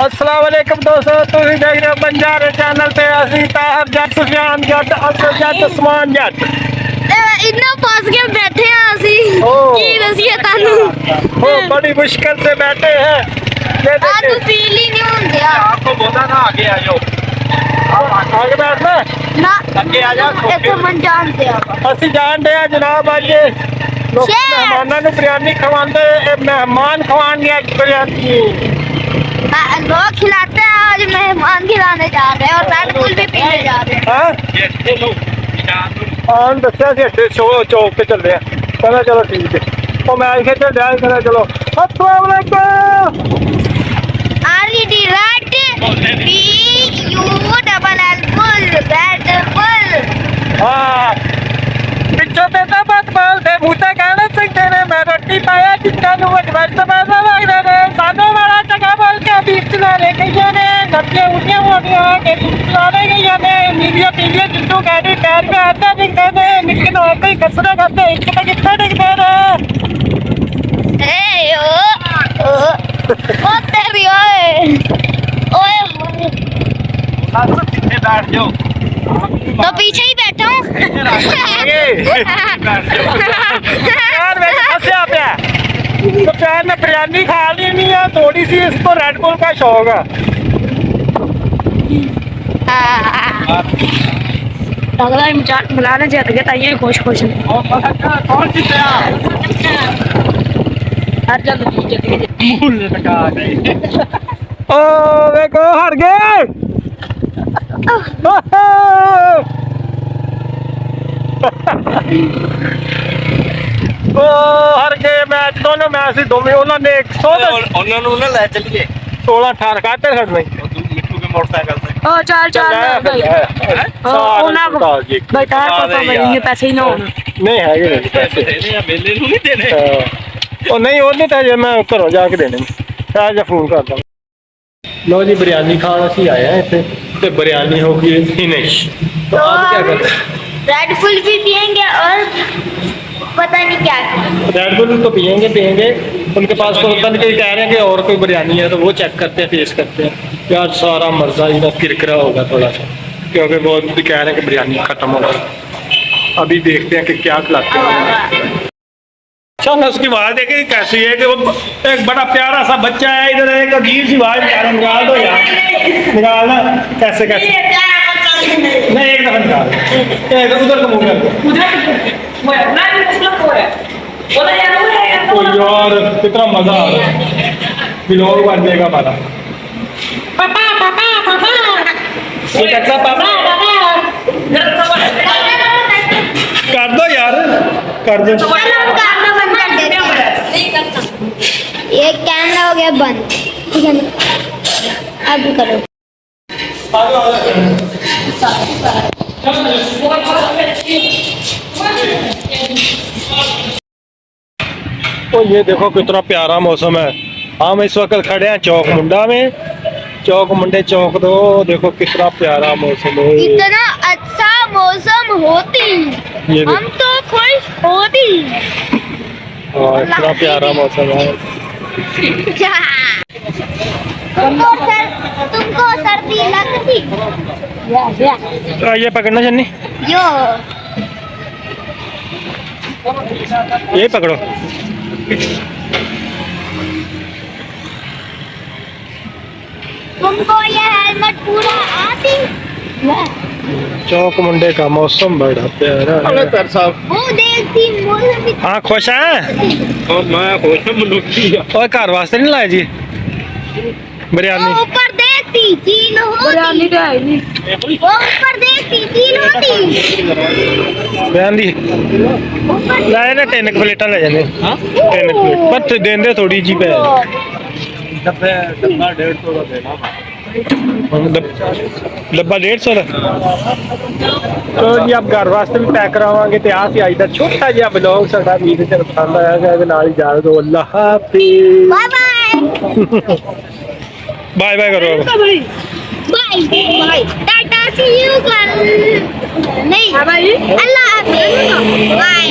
अस्सलाम वालेकुम दोस्तों, तुम देख रहे हो बंजारे चैनल पे। ਅਸੀਂ ਤਾਹਰ ਜੱਟ ਸੁਫਿਆਨ ਜੱਟ ਅਸਲ ਜੱਟ ਉਸਮਾਨ ਜੱਟ इतना फंस के बैठे हैं ਅਸੀਂ ਕੀ ਰਸੀਏ ਤੁਹਾਨੂੰ ओ बड़ी मुश्किल से बैठे हैं। ये ਆ देखिए ਤੂੰ ਫੀਲ ही नहीं ਹੁੰਦੇ ਆ आपको बोला ना आगे आ जाओ। आगे बैठना ਨਾ ਅੱਗੇ ਆ ਜਾ, ਇੱਥੇ ਮਨ ਜਾਣਦੇ ਆ ਅਸੀਂ ਜਾਣਦੇ ਆ जनाब। ਅੱਜ ਲੋਕ ਸ਼ੇਰ। ਮਹਿਮਾਨਾਂ ਨੂੰ ਬਿਰਿਆਨੀ ਖਵਾਉਂਦੇ, ਇਹ ਮਹਿਮਾਨ ਖਵਾਉਣਗੇ ਅੱਜ ਬਿਰਿਆਨੀ। लोग खिलाते हैं, आज मेहमान खिलाने जा रहे हैं और रेड बुल भी पीने जा रहे हैं। ਹਾਂ ये चलो ਆਹ ਦੱਸਿਆ ਸੀ ਅੱਡੇ ਚੌਕ ਤੇ ਚੱਲੇ ਆ। ਕਹਿੰਦਾ ਚਲੋ ਠੀਕ ਹੈ। ਉਹ ਮੈਂ ਖੇਡਣ ਡਿਆ ਸੀ, ਕਹਿੰਦਾ ਚਲੋ अस्सलाम वालेकुम। RED red BULL bull red bull. हाँ पिछों पे तो बात बोलते मुझे कहना सकते ने मैं रोटी पाया जितना नु वजवर तो पैसा लग रहे सामने वाला जगह बोल के बीच चलाने गई ने नदियाँ उठियाँ मोटियाँ के बीच चलाने गई ने मीडिया पीलिया जिंदू कहते पैर में आता दिखते ने निकल और कोई कसरा करते एक तो कितना दिखते ने ओ तेरी ओए ओए पीछे बैठ जाओ। तो पीछे ही बैठा हूँ। यार मैं फंसा पे तो प्यार ने बिरयानी खा ली नहीं है, थोड़ी सी इसको रेड बुल का शौक है। अगला बुलाने जीत गया ताइये खुश खुश ने कौन जीता? हर जल्द जीत गए मूल लगा गई। ओ देखो हार गए। ओ हार गए मैच, दोनों मैच ही दोवें उन्होंने 100 ਉਹਨਾਂ ਨੂੰ ਨਾ ਲੈ ਚੱਲੀਏ 16 18 काटे खड़ नहीं ਮਿੱਠੂ ਕੇ ਮੋਟਰਸਾਈਕਲ ਤੇ। ओ चल चल भाई ਉਹਨਾਂ ਕੋ ਬੈਠਾ ਪਾਪਾ ਮੈਨੂੰ ਪੈਸੇ ਹੀ ਨਾ ਹੋਣ नहीं है ਪੈਸੇ ਦੇਣੇ ਆ, ਮੇਲੇ ਨੂੰ ਨਹੀਂ ਦੇਣੇ। ਉਹ ਨਹੀਂ ਉਹਨੇ ਤਾਂ ਜੇ ਮੈਂ ਘਰੋਂ ਜਾ ਕੇ ਦੇਣੇ ਆ ਜਾ ਫੋਨ ਕਰਦਾ। लो जी बिरयानी खाना सी आया है इतने तो बिरयानी होगी फिनिश। तो आप क्या करते हैं? रेड बुल भी पियेंगे और पता नहीं क्या रेड बुल तो पियेंगे उनके पास तो पता नहीं कह रहे हैं कि और कोई बिरयानी है तो वो चेक करते हैं, टेस्ट करते हैं। यार सारा मर्जा ही ना किरकिरा होगा थोड़ा सा, क्योंकि वो भी कह रहे हैं कि बिरयानी खत्म हो गई। अभी देखते हैं कि क्या खिलाते हैं। चल उसकी आवाज देखे कैसी है कि वो एक बड़ा प्यारा सा बच्चा है, इधर एक अजीब सी आवाज निकाल दो यार, निकालना कैसे कैसे नहीं एक दफा निकाल उधर का मुंह कर दो। ओ यार कितना मजा आ रहा है, ब्लॉग बन जाएगा हमारा। ये कैसा पापा कर दो यार, कर दो। ये कैमरा हो गया बंद, ठीक है ना? अब करो। तो ये देखो कितना प्यारा मौसम है। हम इस वक्त खड़े हैं चौक मुंडा में, चौक मुंडे चौक दो। देखो कितना प्यारा मौसम है, इतना अच्छा मौसम होती ये हम तो खुश होती। और इतना प्यारा मौसम है। तुमको सर्दी लगती? तो ये पकड़ना चन्नी, यो ये पकड़ो। तुमको ये हेलमेट पूरा आती? चौक मुंडे का मौसम बड़ा प्यारा है। वो देखती मौसम भी हाँ खुश है और मैं खुश मनुष्य और घर वास्ते नहीं लाए जी बिरयानी। वो ऊपर देखती चील होती। बिरयानी तो है नहीं वो ऊपर देखती चील होती। बिरयानी ऊपर लाए ना 3 प्लेटा ले जाने 3 प्लेट पर देंदे थोड़ी जी पे डब्बा 150 का देना। डब्बा 150 का। तो जी आप घर वास्ते भी पैक करावांगे ते आ सी आज दा छोटा जिहा ब्लॉग साडा वीर ते पसंद आया कि नाल जा दो। अल्लाह हाफिज़, बाय बाय बाय बाय करो। Bye bye ta-ta see you कर नहीं हाँ भाई अल्लाह हाफिज़ बाय।